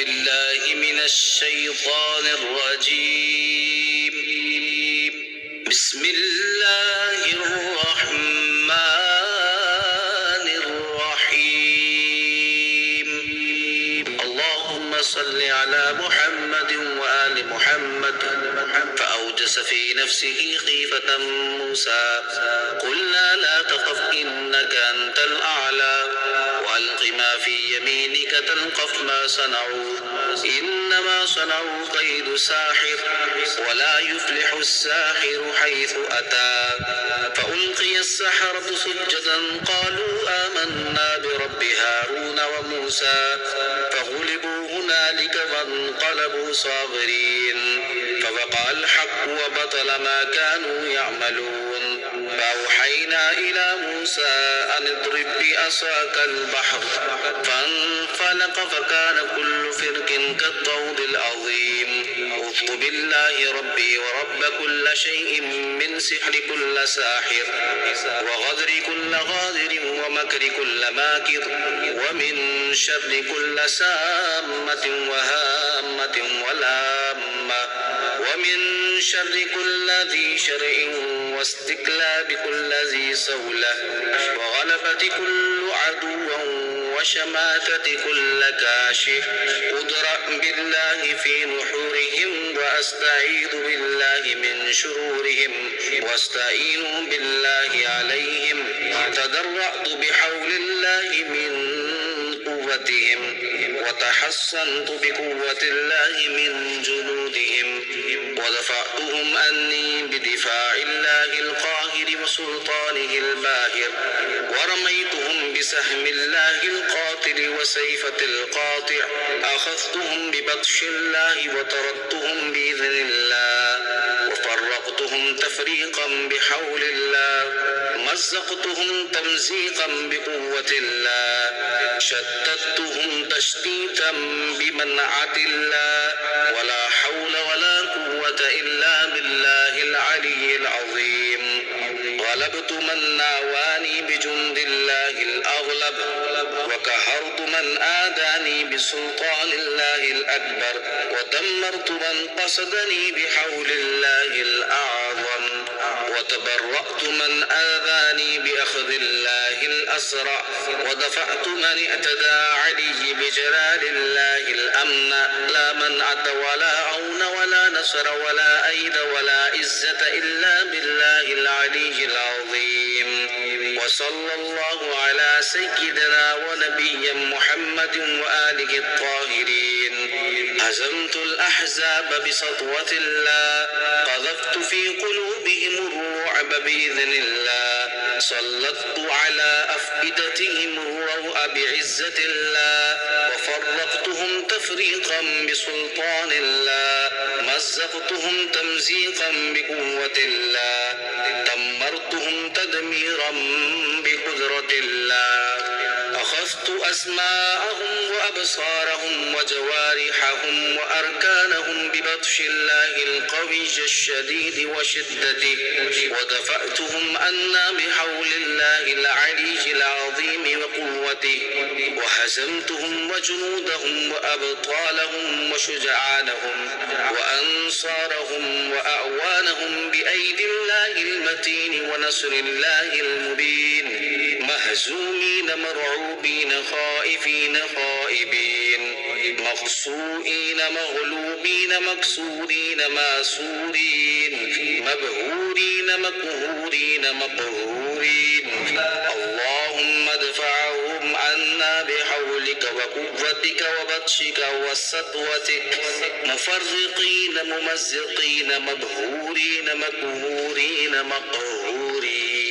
بالله من الشيطان الرجيم بسم الله الرحمن الرحيم اللهم صل على محمد وآل محمد فأوجس في نفسه خيفة موسى قلنا لا تخف إنك أنت الأعلى وألق ما في يمينك تلقف ما صنعوا إنما صنعوا كيد ساحر ولا يفلح الساحر حيث أتى فألقي السحرة سجدا قالوا آمنا برب هارون وموسى فغلبوا هنالك وانقلبوا صاغرين فوقع الحق وبطل ما كانوا يعملون فأوحينا إلى موسى أن اضرب بعصاك البحر فانفلق فكان كل فرق كالطود العظيم أعوذ بالله ربي ورب كل شيء من سحر كل ساحر وغدر كل غادر ومكر كل ماكر ومن شر كل سامة وهامة ولامة ومن شر كل ذي شرع واستكلاب كل ذي سولة وغلبة كل عدو وشماتة كل كاشف ادرأ بالله في نحورهم وأستعيذ بالله من شرورهم واستعينوا بالله عليهم تضرعت بحول الله من قوتهم وتحصنت بقوة الله من جنودهم ودفعتهم أني بدفاع الله القاهر وسلطانه الباهر ورميتهم بسهم الله القاتل وسيفة القاطع أخذتهم ببطش الله وطردتهم بإذن الله وفرقتهم تفريقا بحول الله مزقتهم تمزيقا بقوة الله شتتهم تشتيتا بمنعة الله ولا حول ولا قوة إلا بالله العلي العظيم غلبت من ناواني بجند الله الأغلب وكهرت من آذاني بسلطان الله الأكبر ودمرت من قصدني بحول الله الأعظم وتبرأت من آذاني بأخذ الله الأسرع ودفعت من اعتدى علي بجلال الله الأمن لا منعة ولا عون ولا نصر ولا أيد ولا عزة إلا بالله العلي العظيم وصلى الله على سيدنا ونبي محمد وآله الطاهرين هزمت الأحزاب بسطوة الله قذفت في قلوبهم الرعب بإذن الله سلطت على أفئدتهم الروع بعزة الله وفرقتهم تفريقا بسلطان الله مزقتهم تمزيقا بقوة الله دمرتهم تدميرا بقدرة الله أخذت أسماءهم وأبصارهم وجوارحهم وأركانهم ببطش الله القوي الشديد وشدته ودفعتهم أنا بحول الله العلي العظيم وقوته وهزمتهم وجنودهم وأبطالهم وشجعانهم وأنصارهم وأعوانهم بأيدي الله المتين ونصر الله المبين مهزومين مرعوبين خائفين خائبين مخصوئين مغلوبين مكسورين ماسورين مبهورين مقهورين مقهورين اللهم ادفعهم عنا بحولك وقوتك وبطشك وسطوتك مفرقين ممزقين مبهورين مقهورين مقهورين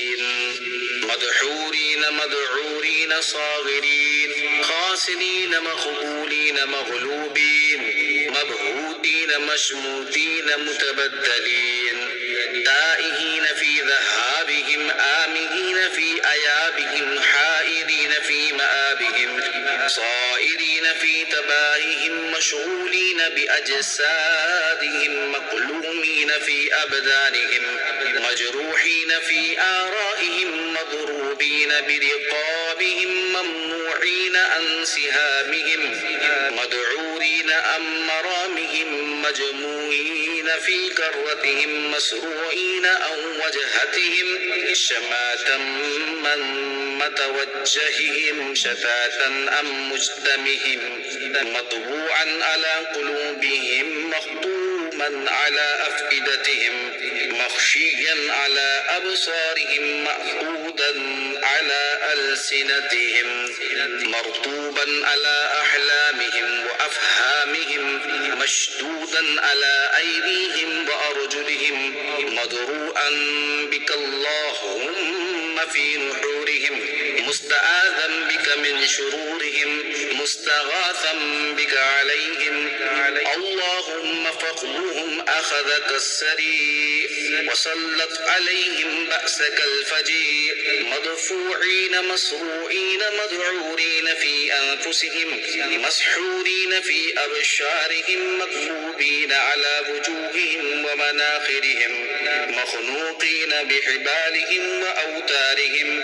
مدحورين مدعورين صاغرين خاسرين مخذولين مغلوبين مبهوتين مشموتين متبدلين تائهين في ذهابهم آمنين في أيابهم حائرين في مآبهم صائرين في تباههم مشغولين بأجسادهم مكلومين في أبدانهم مجروحين في آرائهم مضروبين برقابهم ممنوعين عن سهامهم مدعورين أم مرامهم مجموعين في كرتهم مسروعين أو وجهتهم شماتا من متوجههم شتاتا أم مجتمهم مطبوعا على قلوبهم مختوما على أفئدتهم مخشيا على أبصارهم مأخوذا على ألسنتهم مرطوبا على أحلامهم وأفهامهم مشدودا على أيديهم وأرجلهم مدروءا بك اللهم في نحورهم مستعاذا بك من شرورهم مستغاثا بك عليهم اللهم فخذهم أخذك السريع وسلط عليهم بأسك الفجيع مدفوعين مسروعين مذعورين في أنفسهم مسحورين في أبشارهم مكبوبين على وجوههم ومناخرهم مخنوقين بحبالهم وأوتارهم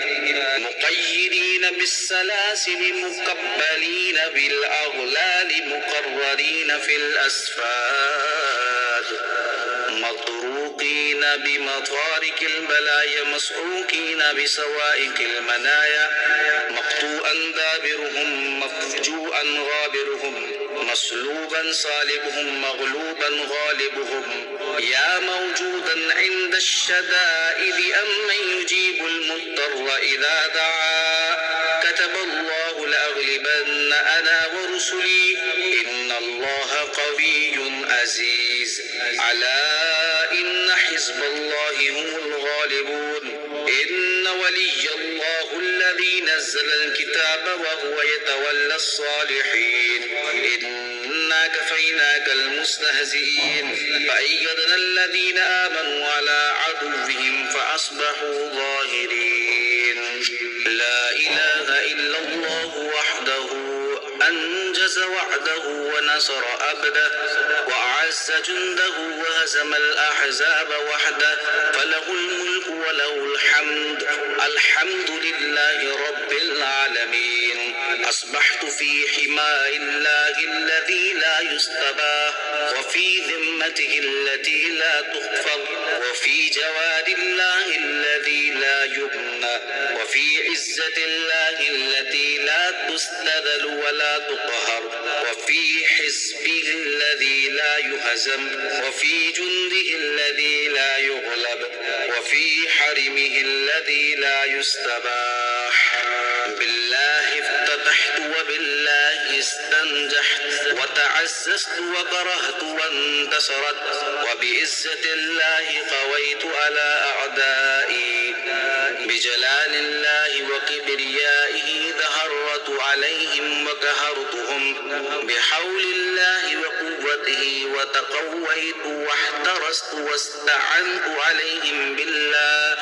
مقيدين بالسلاسل مكبلين بالأغلال مقررين في الأسفاد مطروقين بمطارق البلايا مسعوقين بسوائق المنايا مقطوعا دابرهم مفجوعا غابرهم مسلوبا صالبهم مغلوبا غالبهم يا موجودا عند الشدائد أمن يجيب المضطر إذا دعا كتب الله لأغلبن أنا ورسلي إن الله قوي عزيز ألا إن حزب الله هم الغالبون إن ولي الله الذي نزل الكتاب وهو يتولى الصالحين إنا كفيناك المستهزئين فأيدنا الذين آمنوا على عدوهم فأصبحوا ظاهرين لا إله إلا الله وحده أنجز وعده ونصر عبده وأعز جنده وهزم الأحزاب وحده فله الملك وله الحمد الحمد لله رب العالمين أصبحت في حماء الله الذي لا يستباه وفي ذمته التي لا تخفض وفي جواد الله الذي لا يبنى وفي عزة الله التي لا تستذل ولا تقهر وفي حزبه الذي لا يهزم وفي جنده الذي لا يغلب وفي حرمه الذي لا يستباح بالله افتتحت وبالله استنجحت وتعززت وكرهت وانتصرت وبعزة الله قويت على أعدائي بجلال الله وكبريائه ظهرت عليهم وقهرتهم بحول الله وقوته وتقويت واحترست واستعنت عليهم بالله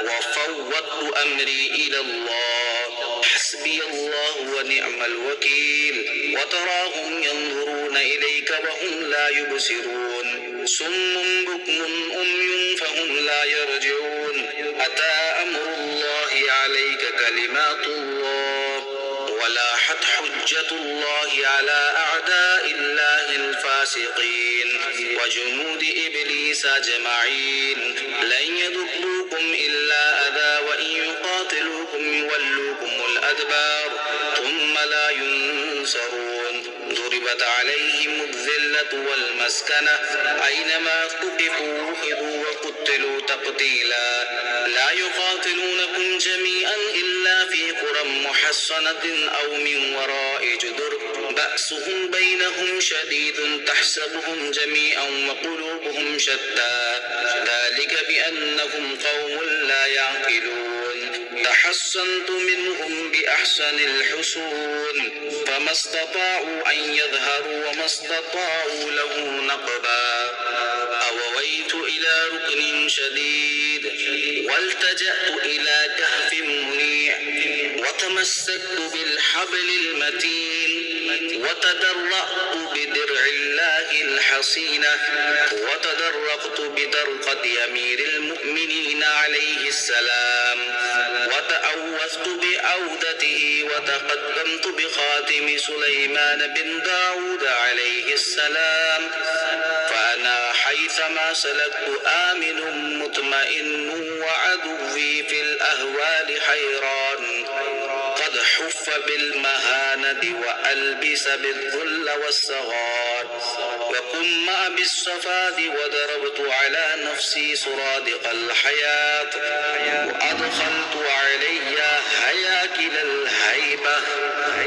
وفوضت أمري إلى الله حسبي الله ونعم الوكيل وتراهم ينظرون إليك وهم لا يبصرون صم بكم أمي فهم لا يرجعون أتى أمر الله عليك كلمات الله ولاحت حجة الله على أعداء الله الفاسقين وجنود إبليس أجمعين لن يضروكم إلا أذى وإن يقاتلوكم يولوكم الأدبار ثم لا ينصرون ضربت عليهم الذلة والمسكنة أينما ثقفوا أخذوا وقتلوا تقتيلا لا يقاتلونكم جميعا إلا في قرى محصنة أو من وراء جدر بأسهم بينهم شديد تحسبهم جميعا وقلوبهم شتى ذلك بأنهم قوم لا يعقلون تحصنت منهم بأحسن الحصون فما استطاعوا أن يظهروا وما استطاعوا له نقبا أويت إلى ركن شديد والتجأت إلى كهف منيع وتمسكت بالحبل المتين وتدرأت بدرع الله الحصينة وتدرقت بدرقة أمير المؤمنين عليه السلام وتأوذت بعودته وتقدمت بخاتم سليمان بن داود عليه السلام. فأنا حيثما سلكت آمن مطمئن، وعدوي في الأهوال حيران. قد حف بالمهانة وألبس بالذل والصغار، وقم بالصفاد وضربت على نفسي سرادق الحياة، وأدخلت علي هياكل الهيبة،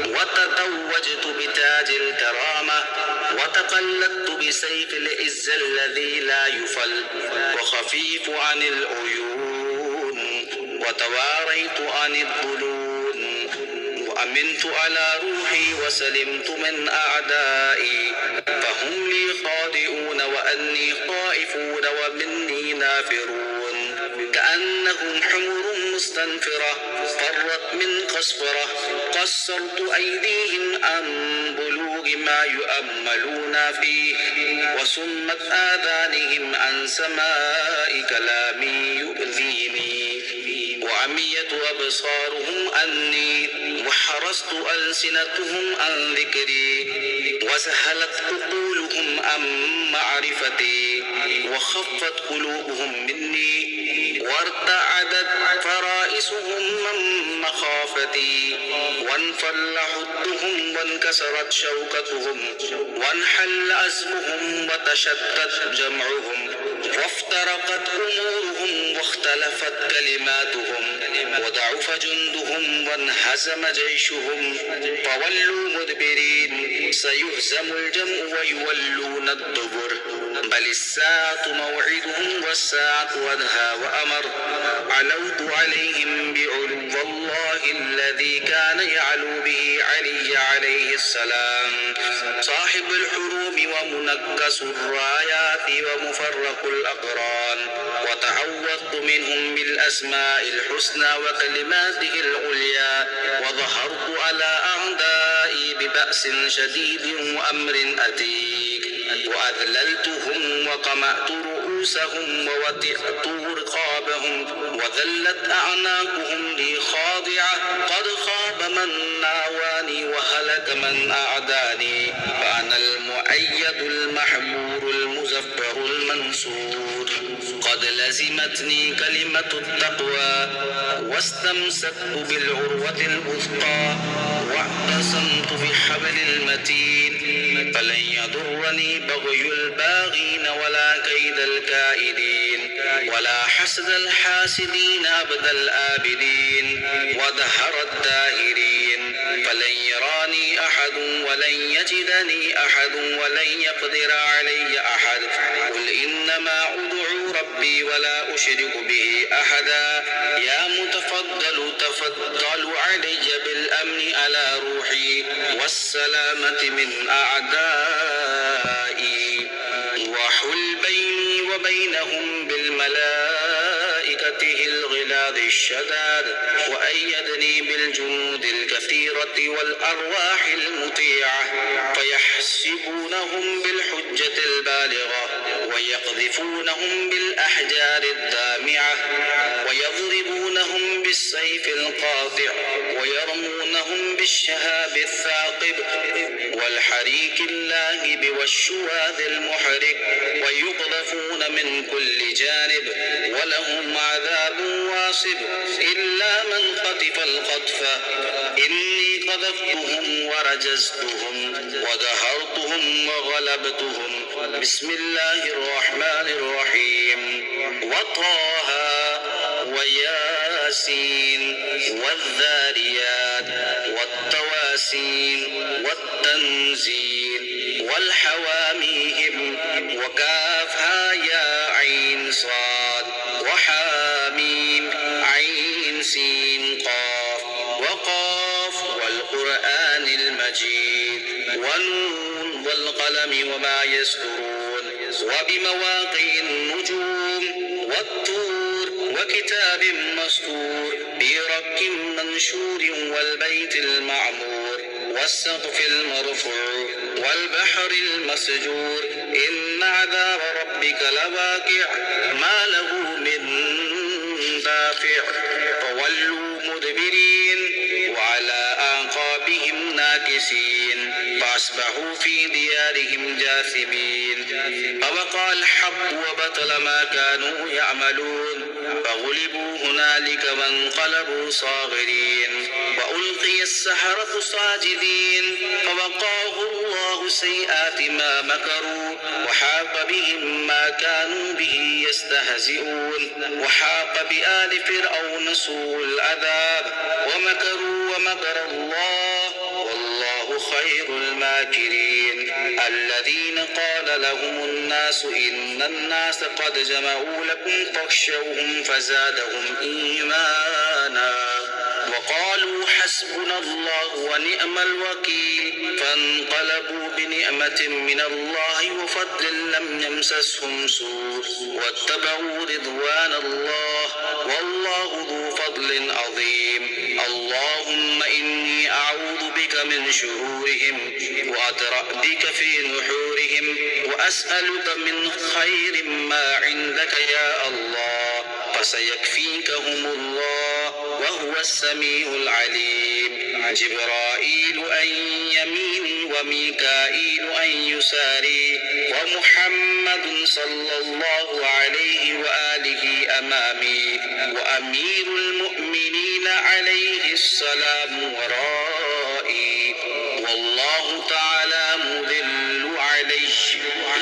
وتتوجت بتاج الكرامة، وتقلدت بسيف العز الذي لا يفل، وخفيف عن العيون، وتواريت عن الظلون، وأمنت على روحي وسلمت من أعدائي، فهم لي خاضعون وأني خائفون ومني نافرون. كأنهم حمر مستنفرة فرت من قسورة، قصرت أيديهم عن بلوغ ما يؤملون فيه، وسمت آذانهم عن سماء كلامي يؤذيني، وعميت أبصارهم عني، وحرصت ألسنتهم عن ذكري، وسهلت عقولهم عن معرفتي، وخفت قلوبهم مني، وارتعدت فرائسهم من مخافتي، وانفل حدهم وانكسرت شوكتهم، وانحل عزمهم وتشتت جمعهم، وافترقت أمورهم واختلفت كلماتهم، وضعف جندهم وانهزم جيشهم، فولوا مدبرين. سيهزم الجمع ويولون الدبر، بل الساعة موعدهم والساعة أدهى وأمر. علوت عليهم بعلو الله الذي كان يعلو به علي عليه السلام، صاحب الحروب ومنكس الرايات ومفرق الأقران، وتعوذت منهم بالأسماء الحسنى وكلماته العليا، وظهرت على أعدائي ببأس شديد وأمر أتيك، وأذللتهم وقمعت رؤوسهم ووطئت رقابهم، وذلت أعناقهم لي خاضعة. قد خاب من ناواني وهلك من أعداني، فأنا المؤيد المحبور المزفر المنصور. قد لزمتني كلمة التقوى، واستمسكت بالعروة الوثقى، واعتصمت بحبل المتين، فلن يضرني بغي الباغين ولا كيد الكائدين، ولا حسد الحاسدين أبد الآبدين، ودهر الداهرين. فلن يراني أحد ولن يجدني أحد ولن يقدر علي أحد. قل إنما أدعو ربي ولا أشرك به أحدا. يا متفضل تفضل علي بالأمن على روحي والسلامة من أعدائي، وحل بيني وبينهم بالملائكة الغلاظ الشداد، وأيدني بالجنود الكثيرة والأرواح المطيعة، فيحسبونهم بالحجة البالغة، ويقذفونهم بالأحجار الدامعة، ويضربونهم بالسيف القاطع، ويرمونهم بالشهاب الثاقب، والحريك اللاهب والشواذ المحرق، ويقذفون من كل جانب، ولهم عذاب واصب إلا من خطف الخطف. إني قذفتهم ورجزتهم ودهرتهم وغلبتهم. بسم الله الرحمن الرحيم. وطه وياسين والذاريات والتواسين والتنزيل والحواميم وكافها يا عين صاد وحاميم عين سين قاف وقاف والقرآن المجيد ونون والقلم وما يسطرون وبمواقع النجوم والطور وكتاب مسطور برق منشور والبيت المعمور والسقف المرفوع والبحر المسجور. إن عذاب ربك لواقع ما له من دافع. فولوا مدبرين وعلى أعقابهم ناكبين. مبلسين فأصبحوا في ديارهم جاثمين فوقع الحق وبطل ما كانوا يعملون فغلبوا هنالك وانقلبوا صاغرين وألقي السحرة ساجدين فوقاه الله سيئات ما مكروا وحاق بهم ما كانوا به يستهزئون وحاق بآل فرعون سوء العذاب ومكروا ومكر الله والله خير الماكرين الذين قال لهم الناس إن الناس قد جمعوا لكم فاخشوهم فزادهم إيمانا وقالوا حسبنا الله ونعم الوكيل فانقلبوا بنعمة من الله وفضل لم يمسسهم سوء واتبعوا رضوان الله والله ذو فضل عظيم اللهم إني أعوذ بك من شرورهم وأدرأ بك في نحورهم وأسألك من خير ما عندك يا الله فسيكفيكهم الله وهو السميع العليم جبرائيل أن يميني وميكائيل أن يساري ومحمد صلى الله عليه وآله أمامي وأمير المؤمنين عليه السلام ورائي والله تعالى مذل عليه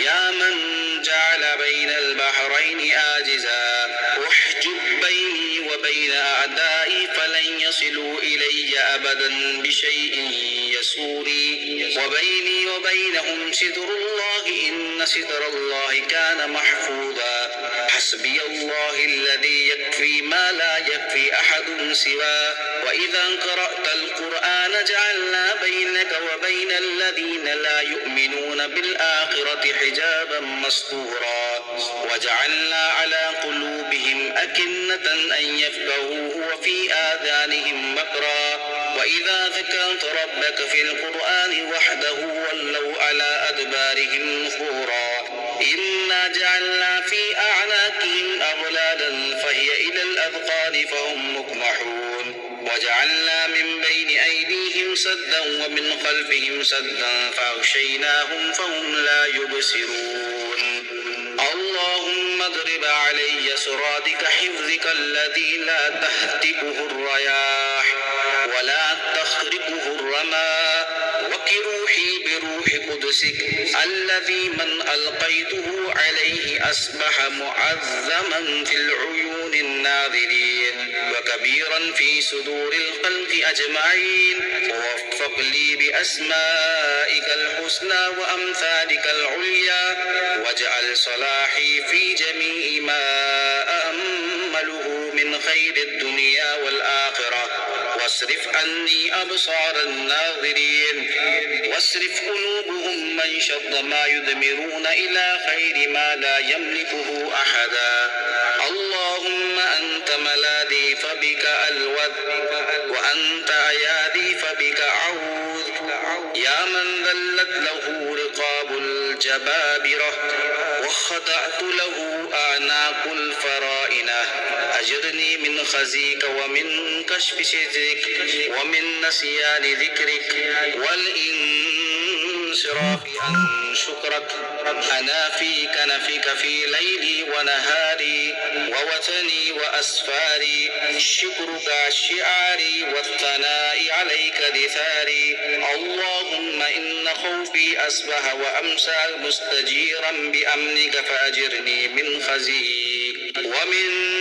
يا من جعل بين البحرين آجزا احجب بيني وبين أعدائي فلن يصلوا إلي أبدا بشيء يسوري وبيني وبينهم ستر الله إن ستر الله كان محفوظا حسبي الله الذي يكفي ما لا يكفي أحد سواه وإذا قرأت القرآن جعلنا بينك وبين الذين لا يؤمنون بالآخرة حجابا مستورا وجعلنا على قلوبهم أكنة أن يفقهوه وفي آذانهم وقرا وإذا ذكرت ربك في القرآن وحده ولوا على أدبارهم نفورا إنا جعلنا في أعناقهم أغلالا فهي إلى الأذقان فهم مقمحون وجعلنا من بين أيديهم سدا ومن خلفهم سدا فأغشيناهم فهم لا يبصرون اللهم اضرب علي سرادك حفظك الذي لا تهتكه الرياح ولا تخرقه الرماء وكروحي بروح قدسك الذي من ألقيته عليه أصبح معظما في العيون الناظرين وكبيرا في صدور الخلق أجمعين ووفق لي بأسمائك الحسنى وأمثالك العليا واجعل صلاحي في جميع ما أأمله من خير الدنيا والآخرة واصرف عني أبصار الناظرين واصرف قلوبهم من شر ما يدمرون إلى خير ما لا يملكه أحدا اللهم أنت ملاذي فبك ألوذ وأنت أيادي فبك أعوذ يا من ذلت له رقاب الجبابرة وخضعت له أعناق الفرائنة أجرني من خزيك ومن كشف شذرك ومن نسيان ذكرك والانصراف عن شكرك أنا في كنفك في ليلي ونهاري ووطني وأسفاري شكرك شعاري والثناء عليك دثاري اللهم إن خوفي أصبح وأمسى مستجيرا بأمنك فأجرني من خزيك ومن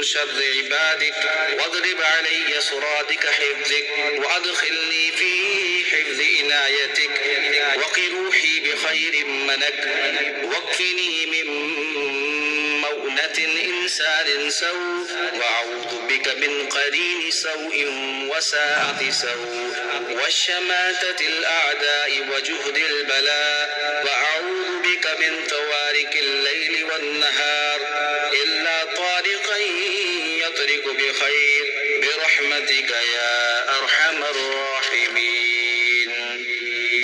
شر عبادك واضرب علي صرادك حفظك وأدخلني في حفظ عنايتك وقِ روحي بخير منك واكفني من مؤنة إنسان سوء وأعوذ بك من قرين سوء وساعة سوء وشماتة الأعداء وجهد البلاء وأعوذ بك من توارك الليل والنهار إلا طارقا يطرق بخير برحمتك يا أرحم الراحمين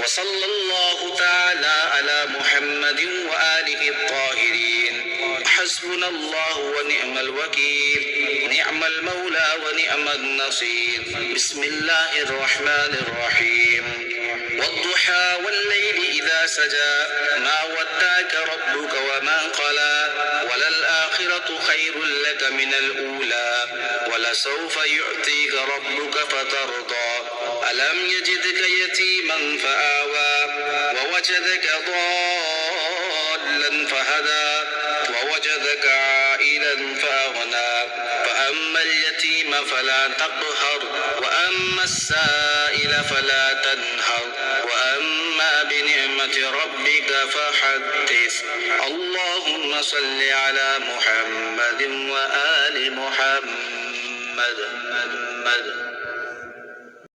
وصلى الله تعالى على محمد وآله الطاهرين حسبنا الله ونعم الوكيل نعم المولى ونعم النصير بسم الله الرحمن الرحيم والضحى والليل إذا سجى ما ودعك ربك وما قلى وللآخرة خير لك من الأولى ولسوف يعطيك ربك فترضى ألم يجدك يتيما فآوى ووجدك ضالا فهدى ووجدك عائلا فأغنى فأما اليتيم فلا تقهر وأما السائل فلا تنهر وأما بنعمة ربك فحدث اللهم صل على محمد وآل محمد